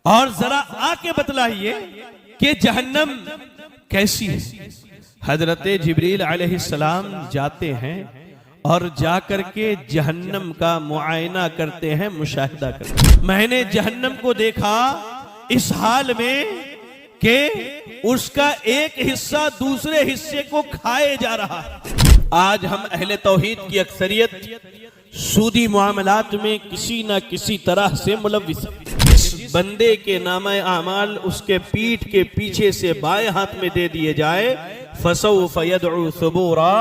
और जरा आके बतलाइए कि जहन्नम कैसी है। हजरत जिब्रील अलैहिस्सलाम जाते हैं और जाकर के जहन्नम का मुआयना करते हैं, मुशाहिदा करते हैं। मैंने जहन्नम को देखा इस हाल में कि उसका एक हिस्सा दूसरे हिस्से को खाए जा रहा है। आज हम अहले तौहीद की अक्सरियत सूदी मामलात में किसी न किसी तरह से मुलव्विस है। इस बंदे के नामे आमाल उसके पीठ के पीछे से बाएं हाथ में दे दिए जाए, फसौफ यदउ सुबूरा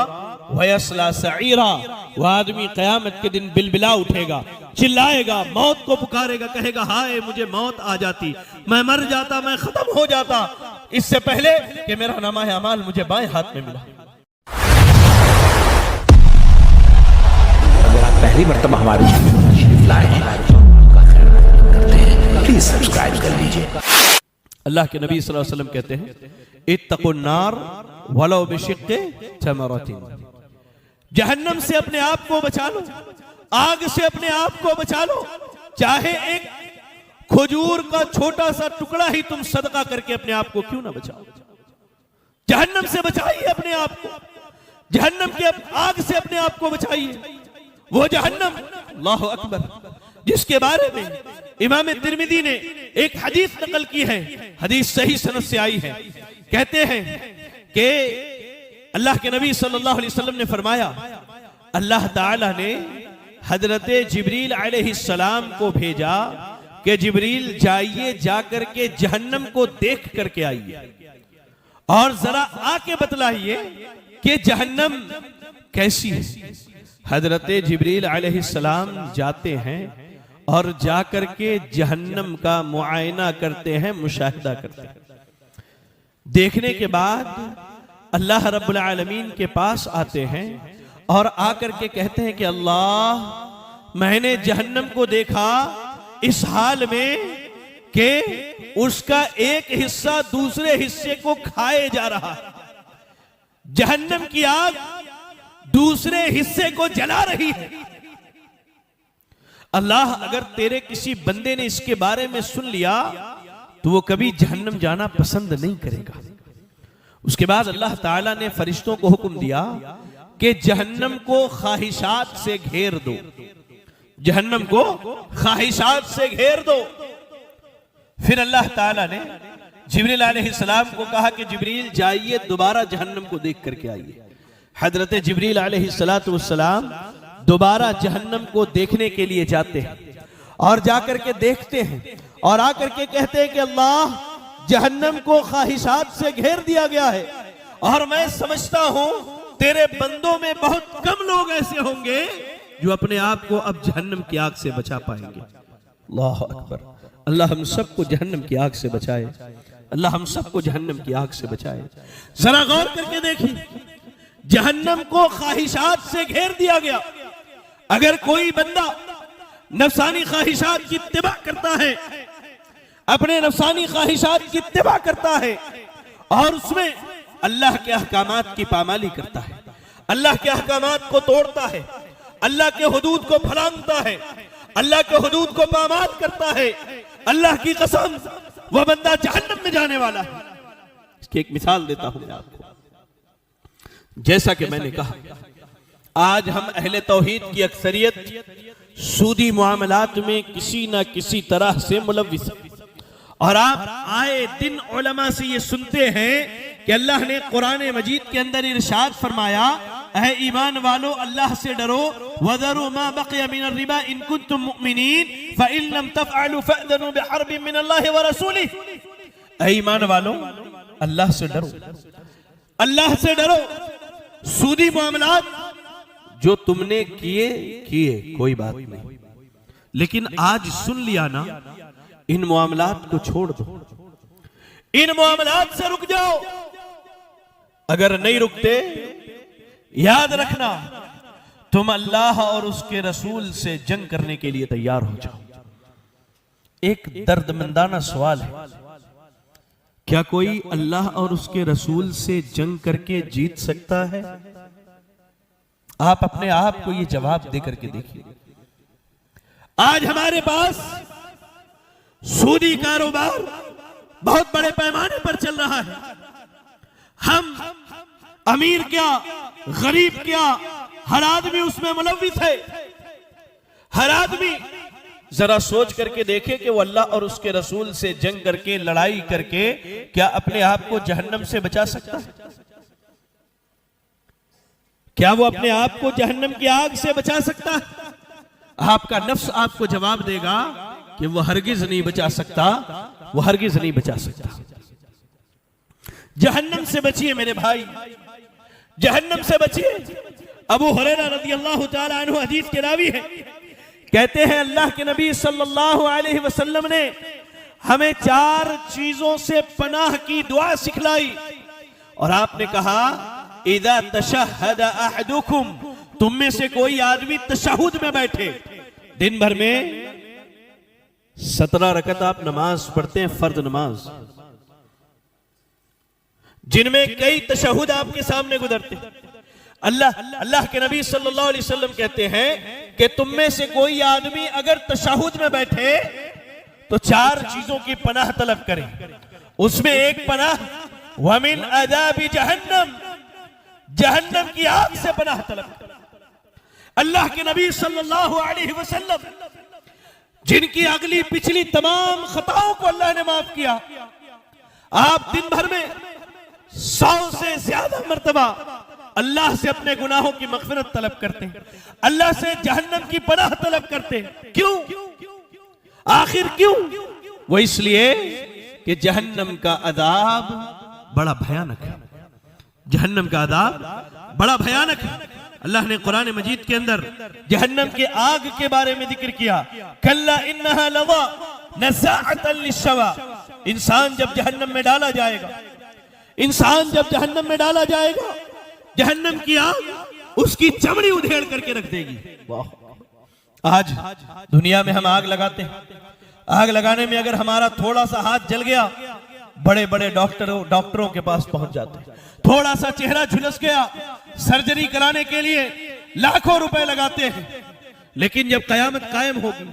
वयस्ला सईरा, वह आदमी कयामत के दिन बिलबिला उठेगा, चिल्लाएगा, मौत को पुकारेगा, कहेगा हाय मुझे मौत आ जाती, मैं मर जाता, मैं खत्म हो जाता इससे पहले कि मेरा नामा अमाल मुझे बाएं हाथ में मिला। अगर आप पहली मर्तबा हमारे चैनल पर तशरीफ लाए हैं करते हैं, प्लीज सब्सक्राइब कर लीजिए। अल्लाह के नबी सल्लल्लाहु अलैहि वसल्लम कहते हैं इत्तकुन नार वलो बिशिक्के तमरतिन, जहन्नम से अपने आप को बचा लो, आग से अपने आप को बचा लो, चाहे एक खजूर का छोटा सा टुकड़ा ही तुम सदका करके अपने आप को क्यों ना बचाओ। जहन्नम से बचाइए अपने आप को, जहन्नम की आग से अपने आप को बचाइए। वो जहन्नम, अल्लाहु अकबर, जिसके बारे में इमाम तिर्मिदी ने एक हदीस नकल की है, हदीस सही सनद से आई है। कहते हैं कि अल्लाह के नबी सल्लल्लाहु अलैहि वसल्लम ने फरमाया, अल्लाह ताला ने हजरत जिब्रील अलैहिस्सलाम को भेजा कि जिब्रील जाइए, जाकर के जहन्नम को देख करके आइए और जरा आके बतलाइए कि जहन्नम कैसी है। हजरत जिब्रील अलैहिस्सलाम जाते हैं और जाकर के जहन्नम का मुआयना करते हैं, मुशाहिदा करते हैं। देखने के बाद अल्लाह रब्बुल आलमीन के पास आते हैं और आकर के कहते हैं कि अल्लाह, मैंने जहन्नम को देखा इस हाल में कि उसका एक हिस्सा दूसरे हिस्से को खाए जा रहा है। जहन्नम की आग दूसरे हिस्से को जला रही है। अल्लाह, अगर तेरे किसी बंदे ने इसके बारे में सुन लिया तो वो कभी जहन्नम जाना पसंद नहीं करेगा। उसके बाद अल्लाह ताला ने फरिश्तों को हुक्म दिया कि जहन्नम को ख्वाहिशात से घेर दो, जहन्नम को ख्वाहिशात से घेर दो। फिर अल्लाह ताला ने जिब्रील अलैहिस्सलाम को कहा कि जिब्रील जाइए, दोबारा जहन्नम को देख करके आइए। हजरत जिब्रील अलैहिस्सलाम दोबारा जहन्नम को देखने के लिए जाते हैं और जाकर के देखते हैं और आकर के कहते हैं कि अल्लाह, जहन्नम को ख्वाहिशात से घेर दिया गया है और मैं समझता हूं तेरे बंदों में बहुत कम लोग ऐसे होंगे जो अपने आप को अब जहन्नम की आग से बचा पाएंगे। अल्लाह अकबर। अल्लाह हम सबको जहन्नम की आग से बचाए, अल्लाह हम सबको जहन्नम की आग से बचाए। जरा गौर करके देखिए, जहन्नम को ख्वाहिशात से घेर दिया गया। अगर कोई बंदा नफसानी ख्वाहिशात की इत्तिबा करता है, अपने नफसानी ख्वाहिशात की इत्तिबा करता है और उसमें अल्लाह के अहकामात की पामाली करता है, अल्लाह के अहकामात को तोड़ता है, अल्लाह के हुदूद को फलांगता है, अल्लाह के हुदूद को पामाल करता है, अल्लाह की कसम वह बंदा जहन्नम में जाने वाला है। इसकी एक मिसाल देता हूं मैं आपको। जैसा कि मैंने कहा, आज हम अहले तौहीद की अक्सरियत सूदी मामलात में किसी न किसी तरह से मुलव्विस है और आप आए दिन उलमा से ये सुनते हैं कि अल्लाह ने कुरान मजीद के अंदर इरशाद फरमाया, ऐ ईमान वालो अल्लाह से डरो, वज़रू मा बक़िया मिनर रिबा इन कुंतुम मुमिनीन फ़इन लम तफ़अलू फ़अज़नु बिहर्बिन मिनल्लाहि व रसूलिही। ऐ ईमान वालो अल्लाह से डरो, अल्लाह से डरो। सूदी मामलात जो तुमने किए कोई बात नहीं, लेकिन आज सुन लिया ना, इन मामलात को छोड़ दो, इन मामलात से रुक जाओ। अगर नहीं रुकते, याद रखना तुम अल्लाह और उसके रसूल से जंग करने के लिए तैयार हो जाओ। एक दर्दमंदाना सवाल है, क्या कोई अल्लाह और उसके रसूल से जंग करके जीत सकता है? आप अपने आप को ये जवाब दे करके देखिए। आज हमारे पास सूदी कारोबार बहुत बड़े पैमाने पर चल रहा है। हम अमीर क्या, गरीब क्या, हर आदमी उसमें मुलव्विस है। हर आदमी जरा सोच करके देखे कि वो अल्लाह और उसके रसूल से जंग करके, लड़ाई करके क्या अपने आप को जहन्नम से बचा सकता है? क्या वो अपने आप को जहन्नम की आग से बचा सकता है? आपका नफ्स आपको जवाब देगा कि वो हरगिज नहीं बचा सकता, वो हरगिज नहीं बचा सकता। जहन्नम से बचिए मेरे भाई, जहन्नम से बचिए। अबू हुरैरा रज़ी अल्लाह तआला अन्हु हदीस के रावी है, कहते हैं अल्लाह के नबी सल्लल्लाहु अलैहि वसल्लम ने हमें 4 चीजों से पनाह की दुआ सिखलाई और आपने कहा इदा तशहद अहदुकुम, तुम में से कोई आदमी तशहुद में बैठे, दिन भर में 17 रकत आप नमाज पढ़ते हैं, फर्ज नमाज, जिनमें कई तशहुद आपके सामने गुजरते। अल्लाह के नबी सल्लल्लाहु अलैहि वसल्लम कहते हैं कि तुम में से कोई आदमी अगर तशहुद में बैठे तो 4 चीजों की पनाह तलब करे। उसमें एक पनाह वमिन अज़ाबि जहन्नम, जहन्नम की आग से पनाह तलब करे। अल्लाह के नबी सल्लल्लाहु अलैहि वसल्लम जिनकी अगली पिछली तमाम खताओं को अल्लाह ने माफ किया, आप दिन भर में 100 से ज्यादा मर्तबा अल्लाह से अपने गुनाहों की मग़फ़िरत तलब करते हैं, अल्लाह से जहन्नम की पनाह तलब करते हैं। क्यों? आखिर क्यों? वो इसलिए कि जहन्नम का अज़ाब बड़ा भयानक है। जहन्नम का अज़ाब बड़ा भयानक है। अल्लाह ने कुरान मजीद के अंदर जहन्नम के आग के बारे में जिक्र किया, कल्ला इन्नहा लज़ा नज़ाअतन लिश्शवा। इंसान जब जहन्नम में डाला जाएगा, इंसान जब जहन्नम में डाला जाएगा, जहन्नम की आग उसकी चमड़ी उधेड़ करके रख देगी। आज दुनिया में हम आग लगाते हैं, आग लगाने में अगर हमारा थोड़ा सा हाथ जल गया, बड़े बड़े डॉक्टरों के पास पहुंच जाते हैं। थोड़ा सा चेहरा झुलस गया, सर्जरी कराने के लिए लाखों रुपए लगाते हैं। लेकिन जब कयामत कायम होगी,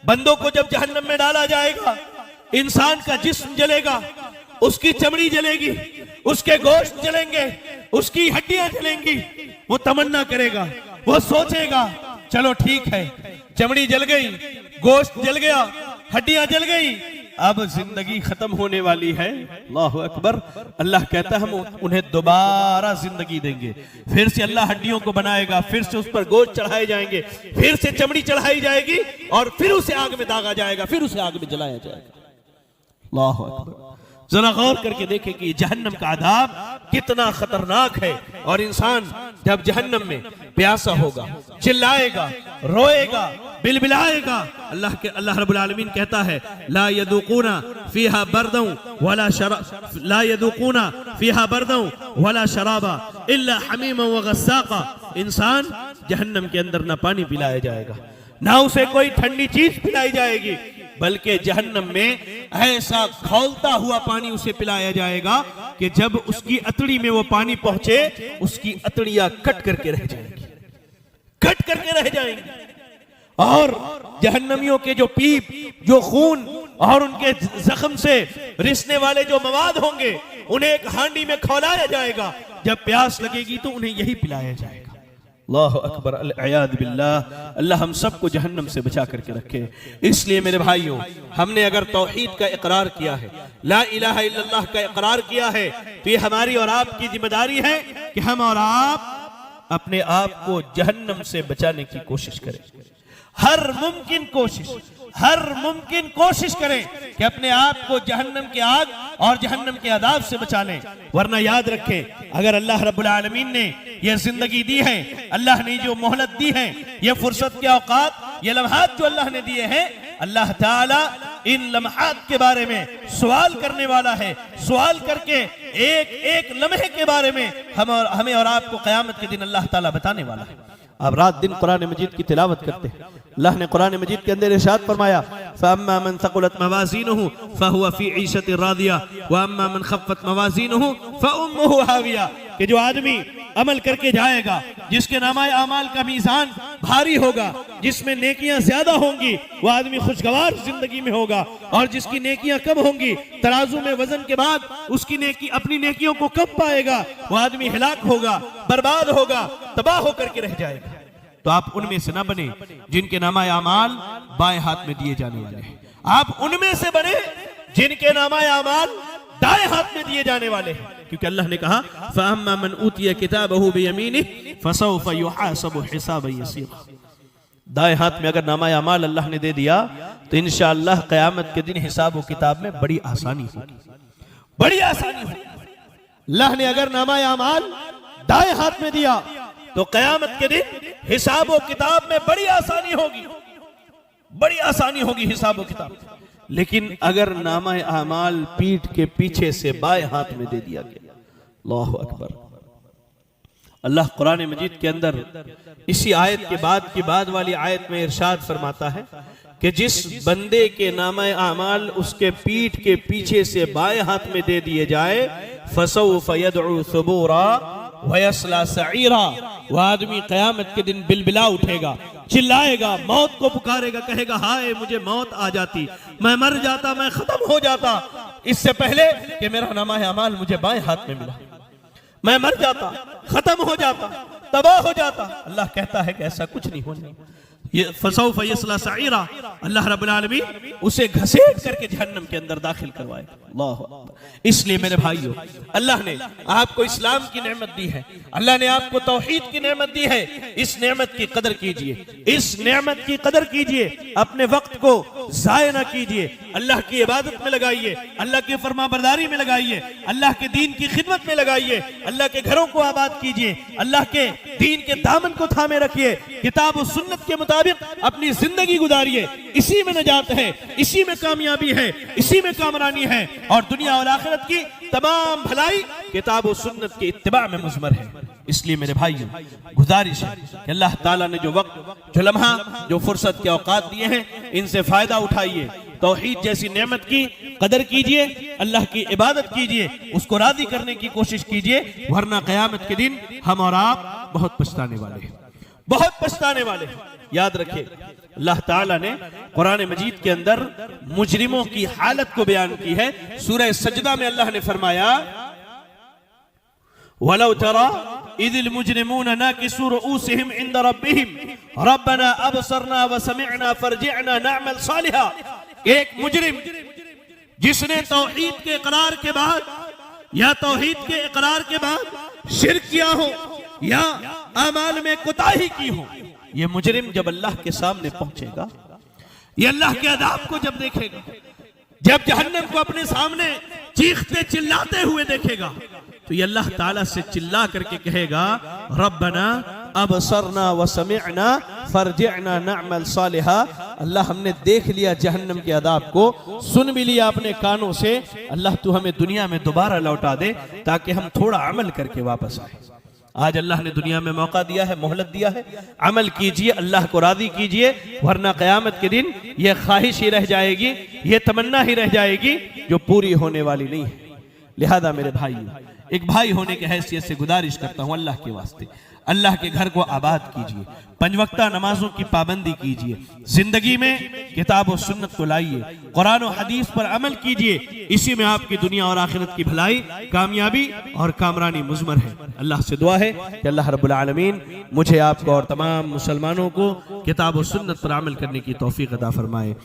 बंदों को जब जहन्नम में डाला जाएगा, इंसान का जिस्म जलेगा, उसकी चमड़ी जलेगी, उसके गोश्त जलेंगे, उसकी हड्डियां जलेंगी। वो तमन्ना करेगा, वो सोचेगा चलो ठीक है, चमड़ी जल गई, गोश्त जल गया, हड्डियां जल गई, अब जिंदगी खत्म होने वाली है। अल्लाहु अकबर। अल्लाह कहता है हम उन्हें दोबारा जिंदगी देंगे। फिर से अल्लाह हड्डियों को बनाएगा, फिर से उस पर गोश्त चढ़ाए जाएंगे, फिर से चमड़ी चढ़ाई जाएगी और फिर उसे आग में दागा जाएगा, फिर उसे आग में जलाया जाएगा। अल्लाहु अकबर। जरा गौर करके देखें कि जहन्नम का अज़ाब कितना खतरनाक है। और इंसान जब जहन्नम में प्यासा होगा, चिल्लाएगा, रोएगा, बिलबिलाएगा, अल्लाह रब्बुल आलमीन कहता है ला यदूकुना फीहा बरदौ वला शराब, ला यदूकुना फीहा बरदौ वला शराबा इल्ला हमीमा व गस्साका। इंसान जहन्नम के अंदर ना पानी पिलाया जाएगा, ना उसे कोई ठंडी चीज पिलाई जाएगी, बल्कि जहन्नम में ऐसा खौलता हुआ पानी उसे पिलाया जाएगा कि जब उसकी अतड़ी में वो पानी पहुंचे, उसकी अतड़ियां कट करके रह जाएंगी, कट करके रह जाएंगी। और जहन्नमियों के जो पीप, जो खून और उनके जख्म से रिसने वाले जो मवाद होंगे, उन्हें एक हांडी में खौलाया जाएगा। जब प्यास लगेगी तो उन्हें यही पिलाया जाएगा। अल्लाहु अकबर। अल-इयाद बिल्लाह। अल्लाह हम सबको जहन्नम से बचा करके रखे। इसलिए मेरे भाइयों, हमने अगर तौहीद का इकरार किया है, ला इलाहा इल्लल्लाह का इकरार किया है, तो ये हमारी और आपकी जिम्मेदारी है कि हम और आप अपने आप को जहन्नम से बचाने की कोशिश करें। हर मुमकिन कोशिश करें कि अपने आप को जहन्नम की आग और जहन्नम के अज़ाब से बचा लें। वरना याद रखें, अगर अल्लाह रब्बुल आलमीन ने यह जिंदगी दी है, अल्लाह ने जो मोहलत दी है, ये फुर्सत के औकात, ये लम्हात जो अल्लाह ने दिए हैं, अल्लाह ताला इन लम्हात के बारे में सवाल करने वाला है। सवाल करके एक एक लम्हे के बारे में हमें और आपको क़यामत के दिन अल्लाह ताला बताने वाला है। आप रात दिन कुरान मजीद की तिलावत करते हैं। अल्लाह ने कुरान मजीद के अंदर इरशाद फरमाया, फ़अम्मा मन सक़ुलत मवाज़ीनुहु फ़हुव फ़ी ईशतिर रादिया व अम्मा मन ख़फ़्फ़त मवाज़ीनुहु फ़उम्मुहु हाविया, कि जो आदमी अमल करके जाएगा, जिसके नामाए आमाल का मीज़ान भारी होगा, जिसमें नेकियां ज्यादा होंगी, वो आदमी खुशगवार जिंदगी में होगा। और जिसकी नेकियां कम होंगी, तराजू में वजन के बाद उसकी नेकी अपनी नेकियों को कम पाएगा, वो आदमी हिलाक होगा, बर्बाद होगा, तबाह होकर के रह जाएगा। तो आप उनमें से ना बने जिनके नामाए आमाल बाएं हाथ में दिए जाने वाले हैं। आप उनमें से बने जिनके नामाए आमाल दाएं हाथ में दिए जाने वाले हैं, क्योंकि अल्लाह ने कहा फअम्मा मन ऊतिया किताबहु बियमीनिहि फसौफा युहासबु हिसाबन यसीरा। दाएं हाथ में अगर नामाए आमाल अल्लाह ने दे दिया तो इंशाअल्लाह क़यामत के दिन हिसाब व किताब में बड़ी आसानी होगी, बड़ी आसानी होगी। अल्लाह ने अगर नामाए आमाल दाएं हाथ में दिया तो क़यामत के दिन हिसाब व किताब में बड़ी आसानी होगी, बड़ी आसानी होगी हिसाब व किताब। लेकिन अगर नामाए आमाल पीठ के पीछे से बाएं हाथ में दे दिया गया, अल्लाहु अकबर। अल्लाह कुरान मजीद के अंदर इसी आयत के बाद की बाद वाली आयत में इरशाद फरमाता है कि जिस बंदे के नामाए आमाल उसके पीठ के पीछे से बाएं हाथ में दे दिए जाए, फसौफ यदउ सुबूरा वयस्ला सईरा, वह आदमी क़यामत के दिन बिलबिला उठेगा, चिल्लाएगा, मौत को पुकारेगा, कहेगा हाय मुझे मौत आ जाती, मैं मर जाता, मैं खत्म हो जाता इससे पहले कि मेरा नामाए अमाल मुझे बाएं हाथ में मिला, मैं मर जाता, खत्म हो जाता, तबाह हो जाता। अल्लाह कहता है कि ऐसा कुछ नहीं होने, ये फसौफ यस्ला सईरा, अल्लाह रब्बुल आलमीन उसे घसीट करके जहन्नम के अंदर दाखिल करवाएगा। अल्लाहु अकबर। इसलिए मेरे भाइयों, अल्लाह ने आपको इस्लाम की नेमत दी है, अल्लाह ने आपको तौहीद की नेमत दी है, इस नेमत की कदर कीजिए, इस नेमत की कदर कीजिए, अपने वक्त को जाया ना कीजिए, अल्लाह की इबादत में लगाइए, अल्लाह की फरमाबरदारी में लगाइए, अल्लाह के दीन की खिदमत में लगाइए, अल्लाह के घरों को आबाद कीजिए, अल्लाह के दीन के दामन को थामे रखिए, किताब और सुन्नत के मुताबिक अपनी जिंदगी गुजारिए। इसी में नजात है, इसी में कामयाबी है, इसी में कामरानी है, और दुनिया और आखिरत की तमाम भलाई किताब और सुन्नत के इत्तिबा में मुज़मर है। इसलिए मेरे भाइयों, गुजारिश है कि अल्लाह ताला ने जो वक्त, जो लम्हा, जो फुर्सत के औकात दिए हैं, इनसे फायदा उठाइए, तौहीद जैसी नेमत की कदर कीजिए, अल्लाह की इबादत कीजिए, उसको राजी करने की कोशिश कीजिए, वरना क़यामत के दिन हम और आप बहुत पछताने वाले हैं, बहुत पछताने वाले हैं। याद रखिए, अल्लाह ताला ने कुरान मजीद के अंदर मुजरिमों की हालत को बयान की है। सूरह सजदा में अल्लाह ने फरमाया वलौ तरा इदिल मुजरिमून नाकिसू रुऊसिहिम इंद रब्बिहिम रब्बना अबसरना व समिअना फरजिअना नअमल सालिहा। एक मुजरिम जिसने तौहीद के इकरार के बाद या तौहीद के इकरार के बाद शिर्क किया हो या अमाल में कोताही की हो, ये मुजरिम जब अल्लाह के सामने पहुंचेगा, ये अल्लाह के अदाब को जब देखेगा, जब जहन्नम को अपने सामने चीखते चिल्लाते हुए देखेगा, तो ये अल्लाह ताला से चिल्ला करके कहेगा रब्बना अबसरना व समिअना फरजिअना नअमल सालिहा। अल्लाह हमने देख लिया जहन्नम के अदाब को, सुन भी लिया अपने कानों से, अल्लाह तू हमें दुनिया में दोबारा लौटा दे ताकि हम थोड़ा अमल करके वापस आए। आज अल्लाह ने दुनिया में मौका दिया है, मोहलत दिया है, अमल कीजिए, अल्लाह को राजी कीजिए, वरना क़यामत के दिन यह ख्वाहिश ही रह जाएगी, यह तमन्ना ही रह जाएगी जो पूरी होने वाली नहीं है। लिहाजा मेरे भाइयों, एक भाई होने की हैसियत से गुजारिश करता हूं, अल्लाह के वास्ते अल्लाह के घर को आबाद कीजिए, पंजवक्ता नमाजों की पाबंदी कीजिए, जिंदगी में किताब और सुन्नत को लाइए, कुरान और हदीस पर अमल कीजिए, इसी में आपकी दुनिया और आखिरत की भलाई, कामयाबी और कामरानी मुज़मर है। अल्लाह से दुआ है कि अल्लाह रब्बुल आलमीन मुझे, आपको और तमाम मुसलमानों को किताब और सुन्नत पर अमल करने की तौफीक अता फरमाए।